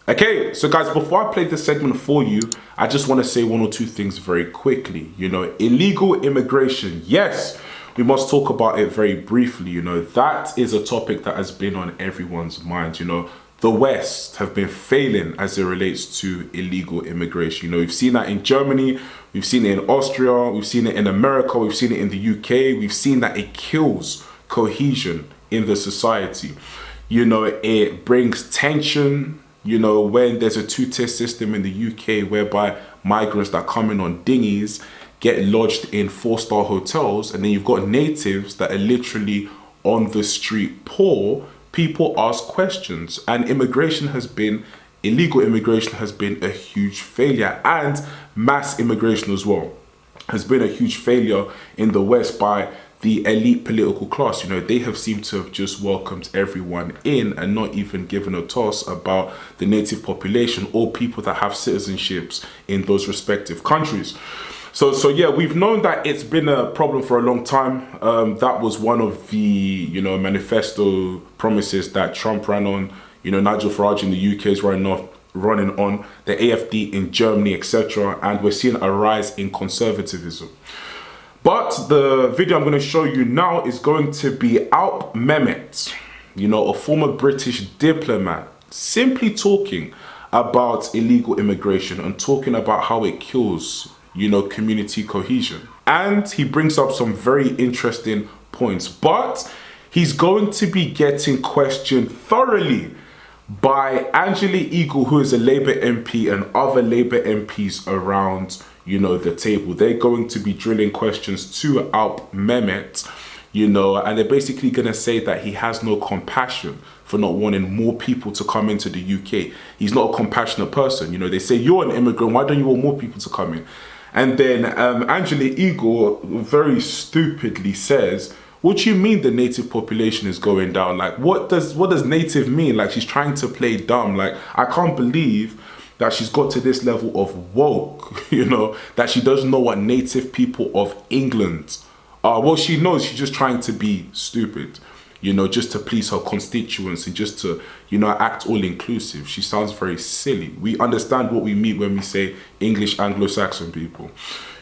Okay, so guys, before I play this segment for you, I just want to say one or two things very quickly. Illegal immigration, yes, we must talk about it very briefly. That is a topic that has been on everyone's mind. The West have been failing as it relates to illegal immigration. We've seen that in Germany, we've seen it in Austria, we've seen it in America, we've seen it in the UK, we've seen that it kills cohesion in the society. It brings tension. When there's a two-tier system in the UK whereby migrants that come in on dinghies get lodged in 4-star hotels, and then you've got natives that are literally on the street poor, people ask questions. And illegal immigration has been a huge failure, and mass immigration as well has been a huge failure in the West by the elite political class. They have seemed to have just welcomed everyone in and not even given a toss about the native population or people that have citizenships in those respective countries. So yeah, we've known that it's been a problem for a long time. That was one of the, manifesto promises that Trump ran on. Nigel Farage in the UK is running on, the AFD in Germany, etc. And we're seeing a rise in conservatism. But the video I'm going to show you now is going to be Alp Mehmet, a former British diplomat, simply talking about illegal immigration and talking about how it kills, community cohesion. And he brings up some very interesting points, but he's going to be getting questioned thoroughly by Angela Eagle, who is a Labour MP, and other Labour MPs around the table. They're going to be drilling questions to Alp Mehmet, and they're basically going to say that he has no compassion for not wanting more people to come into the UK. He's not a compassionate person. They say, you're an immigrant, why don't you want more people to come in? And then Angela Eagle very stupidly says, what do you mean the native population is going down? Like, what does native mean? Like, she's trying to play dumb. Like, I can't believe that she's got to this level of woke, that she doesn't know what native people of England are. Well, she knows, she's just trying to be stupid, just to please her constituents and just to, act all inclusive. She sounds very silly. We understand what we mean when we say English Anglo-Saxon people,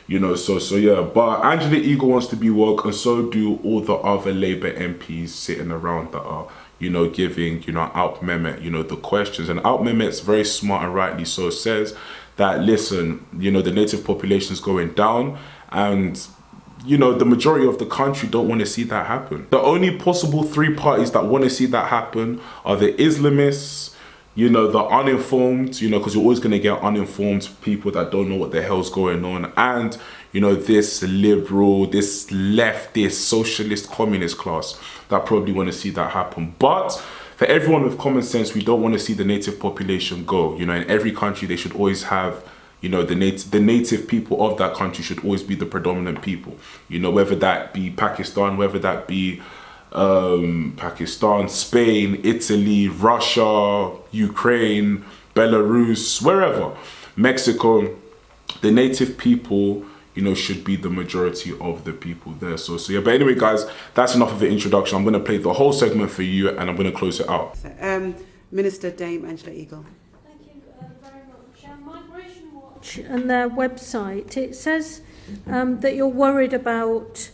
so yeah. But Angela Eagle wants to be woke, and so do all the other Labour MPs sitting around that are, giving, Alp Mehmet, the questions. And Alp Mehmet's very smart, and rightly so, says that, listen, the native population is going down, and, the majority of the country don't want to see that happen. The only possible three parties that want to see that happen are the Islamists, the uninformed, because you're always going to get uninformed people that don't know what the hell's going on, and, this liberal, this leftist, socialist, communist class that probably want to see that happen. But for everyone with common sense, we don't want to see the native population go. In every country, they should always have, the native people of that country should always be the predominant people. Whether that be Pakistan, whether that be Pakistan, Spain, Italy, Russia, Ukraine, Belarus, wherever, Mexico, the native people, should be the majority of the people there. So yeah, but anyway, guys, that's enough of the introduction. I'm going to play the whole segment for you, and I'm going to close it out. Minister Dame Angela Eagle. Thank you very much. Migration Watch and their website, it says that you're worried about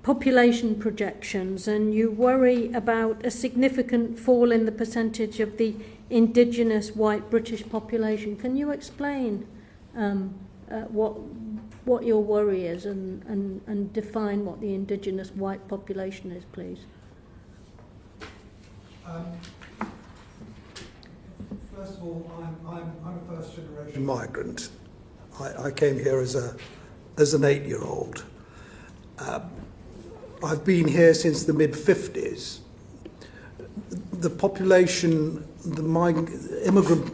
population projections, and you worry about a significant fall in the percentage of the indigenous white British population. Can you explain what your worry is and define what the indigenous white population is, please? First of all, I'm a first-generation migrant. I came here as an 8-year-old. I've been here since the mid-50s. The population, the immigrant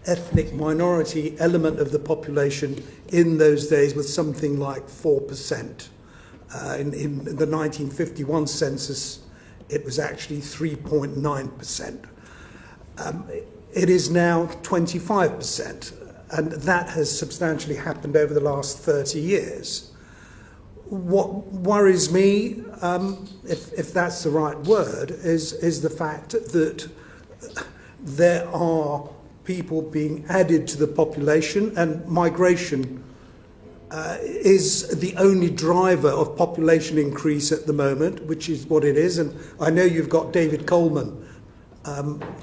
ethnic minority element of the population in those days was something like 4%. In the 1951 census, it was actually 3.9%. It is now 25%, and that has substantially happened over the last 30 years. What worries me, if that's the right word, is the fact that there are people being added to the population, and migration is the only driver of population increase at the moment, which is what it is. And I know you've got David Coleman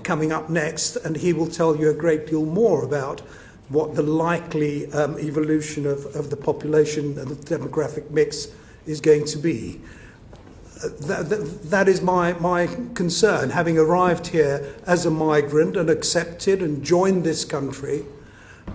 coming up next, and he will tell you a great deal more about what the likely evolution of the population and the demographic mix is going to be. That is my concern. Having arrived here as a migrant and accepted and joined this country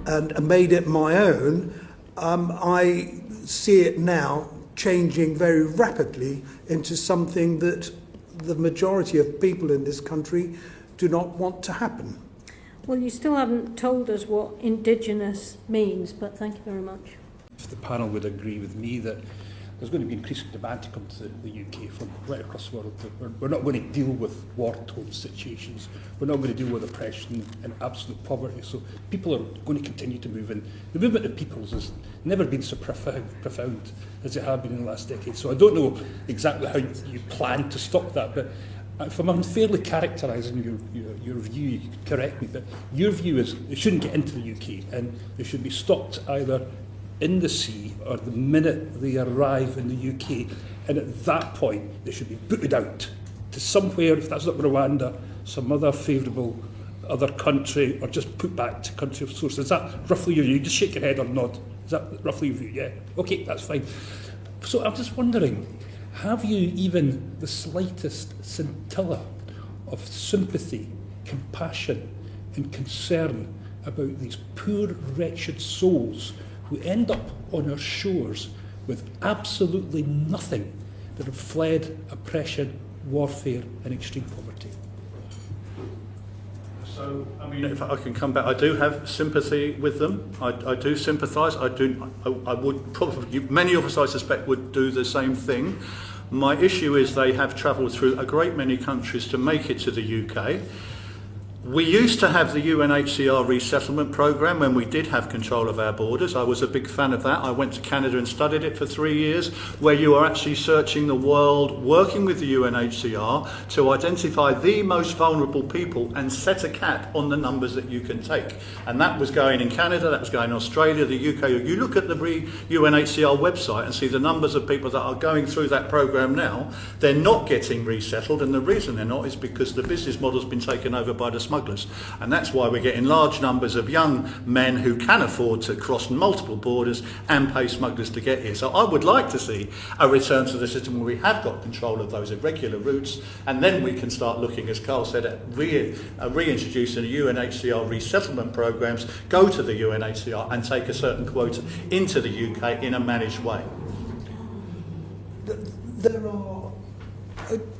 and made it my own, I see it now changing very rapidly into something that the majority of people in this country do not want to happen. Well, you still haven't told us what indigenous means, but thank you very much. If the panel would agree with me that there's going to be increasing demand to come to the UK from right across the world. We're not going to deal with war-torn situations. We're not going to deal with oppression and absolute poverty. So people are going to continue to move in. The movement of peoples has never been so profound as it has been in the last decade. So I don't know exactly how you plan to stop that, but if I'm unfairly characterising your view, you can correct me, but your view is they shouldn't get into the UK and they should be stopped either in the sea or the minute they arrive in the UK, and at that point they should be booted out to somewhere, if that's not Rwanda, some other favourable other country, or just put back to country of source. Is that roughly your view? Just shake your head or nod. Is that roughly your view? Yeah. Okay, that's fine. So I'm just wondering, have you even the slightest scintilla of sympathy, compassion and concern about these poor, wretched souls who end up on our shores with absolutely nothing, that have fled oppression, warfare and extreme poverty? So, I mean, if I can come back, I do have sympathy with them. I do sympathise. I would probably, many of us I suspect would do the same thing. My issue is they have travelled through a great many countries to make it to the UK. We used to have the UNHCR resettlement programme when we did have control of our borders. I was a big fan of that. I went to Canada and studied it for 3 years, where you are actually searching the world, working with the UNHCR to identify the most vulnerable people and set a cap on the numbers that you can take. And that was going in Canada, that was going in Australia, the UK. You look at the UNHCR website and see the numbers of people that are going through that programme now. They're not getting resettled, and the reason they're not is because the business model's been taken over by the smugglers. And that's why we're getting large numbers of young men who can afford to cross multiple borders and pay smugglers to get here. So I would like to see a return to the system where we have got control of those irregular routes, and then we can start looking, as Carl said, at reintroducing the UNHCR resettlement programs, go to the UNHCR and take a certain quota into the UK in a managed way. There are,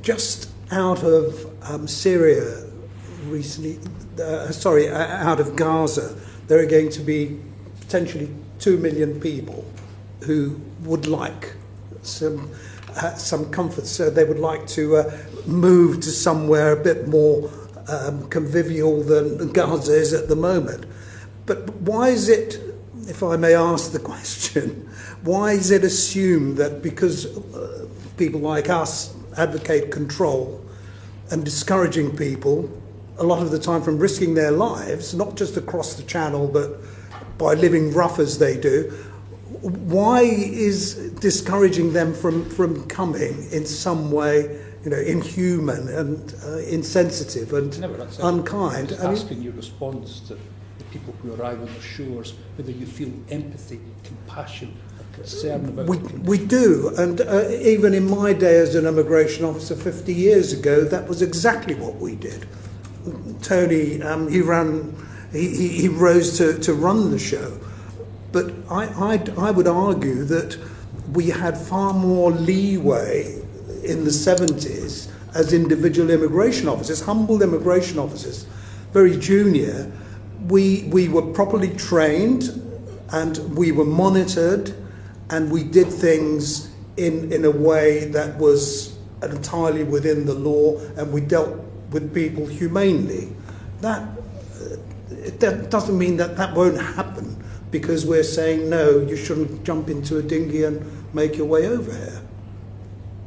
just out of Syria recently, out of Gaza, there are going to be potentially 2 million people who would like some comfort. So they would like to move to somewhere a bit more convivial than Gaza is at the moment. But why is it, if I may ask the question, why is it assumed that because people like us advocate control and discouraging people a lot of the time from risking their lives, not just across the channel, but by living rough as they do, why is discouraging them from coming in some way, inhuman and insensitive and unkind? I'm asking your response to the people who arrive on the shores, whether you feel empathy, compassion, or concern about them. We do, and even in my day as an immigration officer 50 years ago, that was exactly what we did. Tony, he rose to run the show, but I would argue that we had far more leeway in the 70s as individual immigration officers, humble immigration officers, very junior. We were properly trained and we were monitored, and we did things in a way that was entirely within the law, and we dealt with people humanely. That doesn't mean that won't happen because we're saying, no, you shouldn't jump into a dinghy and make your way over here.